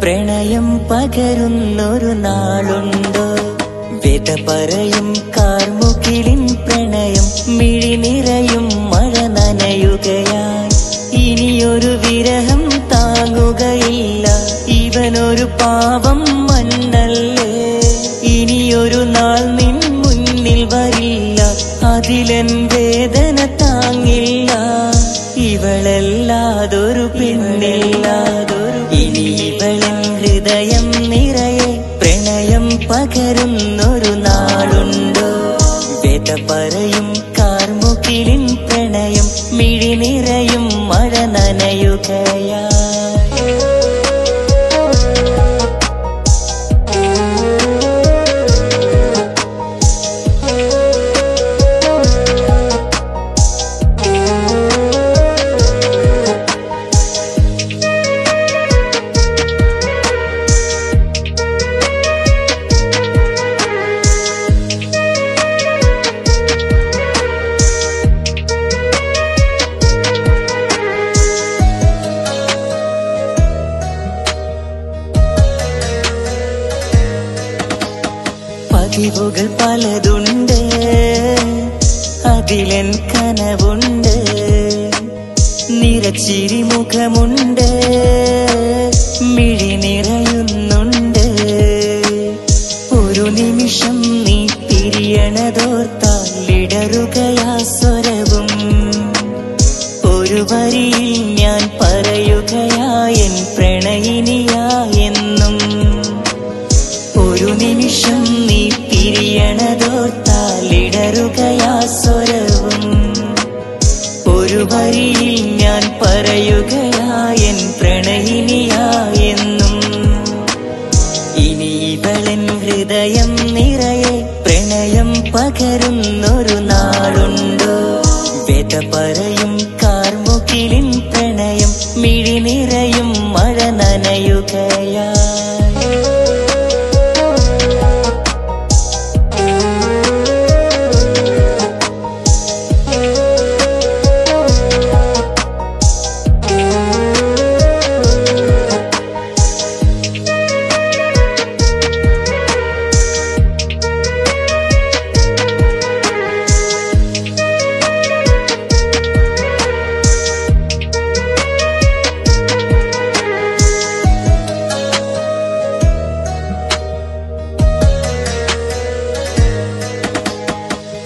പ്രണയം പകരുന്നൊരു നാളുണ്ടോ? വ്യത പറയും കാർമുകിലിൻ പ്രണയം മിഴി നിറയും മഴ നനയുകയായി. ഇനിയൊരു വിരഹം താങ്ങുകയില്ല, ഇവനൊരു പാവം മണ്ണല്ലേ. ഇനിയൊരു നാൾ നിൻ മുന്നിൽ വരില്ല, അതിലെൻ വേദന താങ്ങില്ല. ഇവളല്ലാതൊരു പെണ്ണില്ലാതൊരു, ഇനി ഇവളൻ ഹൃദയം നിറയെ പ്രണയം പകരുന്നൊരു നാളുണ്ടോ? വ്യത പറയും കാർമുകിലിൻ പ്രണയം മിഴി നിറയും മഴ നനയുകയായി. പതിവുകൾ പലതുണ്ട്, അതിലെൻ കനവുണ്ട്. നിറച്ചിരി മുഖമുണ്ട്, മിഴി നിറയുന്നുണ്ട്. ഒരു നിമിഷം നീ പിരിയണതോർത്താൽ ഇടറുകയാ സ്വരവും. ഒരു വരിയിൽ ഞാൻ പറയുകയായൻ പ്രണയിനിയായെന്നും. ഒരു നിമിഷം നീ പിരിയണതോർത്താൽ ഇടറുകയാ സ്വരവും. ഒരു വരിയിൽ ഞാൻ പറയുകയായൻ പ്രണയിനിയായെന്നും. ഇനി ഇവളൻ ഹൃദയം നിറയെ പ്രണയം പകരുന്നൊരു നാളുണ്ടോ? വ്യത പറയും കാർമുകിലിൻ പ്രണയം മിഴി നിറയും മഴ നനയുകയായി.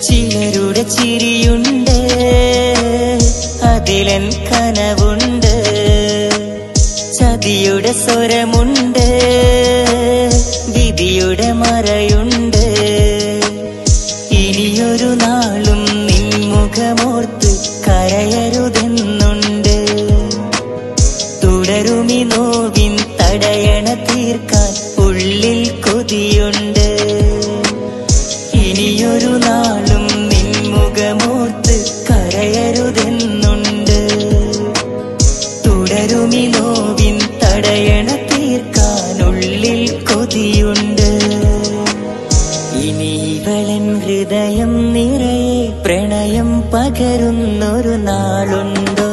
ചിലരുടെ ചിരിയുണ്ട്, അതിലെൻ കനവുണ്ട്. ചതിയുടെ സ്വരമുണ്ട്, വിധിയുടെ മറയുണ്ട്. ഇനിയൊരു നാളും നിൻ മുഖമോർത്ത് കരയരുതെന്നുണ്ട്. തുടരുമി നോവിൻ തടയണ തീർക്കാൻ ഉള്ളിൽ കൊതിയുണ്ട്. ഇനിയൊരു നാളും നിൻ മുഖമോർത്ത് കരയരുതെന്നുണ്ട്. തുടരുമി നോവിൻ തടയണ തീർക്കാൻ ഉള്ളിൽ കൊതിയുണ്ട്. ഇനി ഇവളൻ ഹൃദയം നിറയെ പ്രണയം പകരുന്നൊരു നാളുണ്ടോ?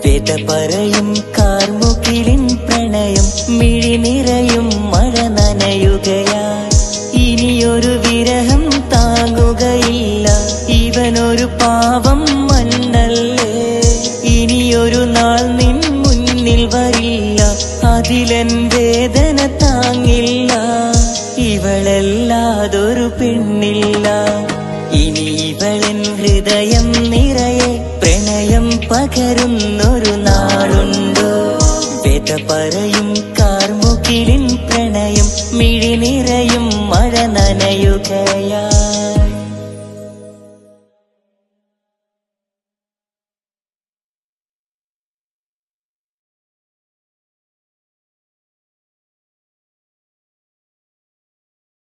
വ്യത പറയും കാർമുകിലിൻ പ്രണയം മിഴി നിറയും മഴ നനയുകയായി. ഇനിയൊരു വിരഹം താങ്ങുകയില്ല, ഇവനൊരു പാവം മണ്ണല്ലേ. ഇനിയൊരു നാൾ നിൻ മുന്നിൽ വരില്ല, അതിലെൻ വേദന താങ്ങില്ല. ഇവളല്ലാതൊരു പെണ്ണില്ല, ഇനി ഇവളൻ ഹൃദയം നിറയെ പ്രണയം പകരുന്നൊരു നാളുണ്ടോ? വ്യത പറയും കാർമുകിലിൻ പ്രണയം മിഴി നിറയും മഴ നനയുകയായി.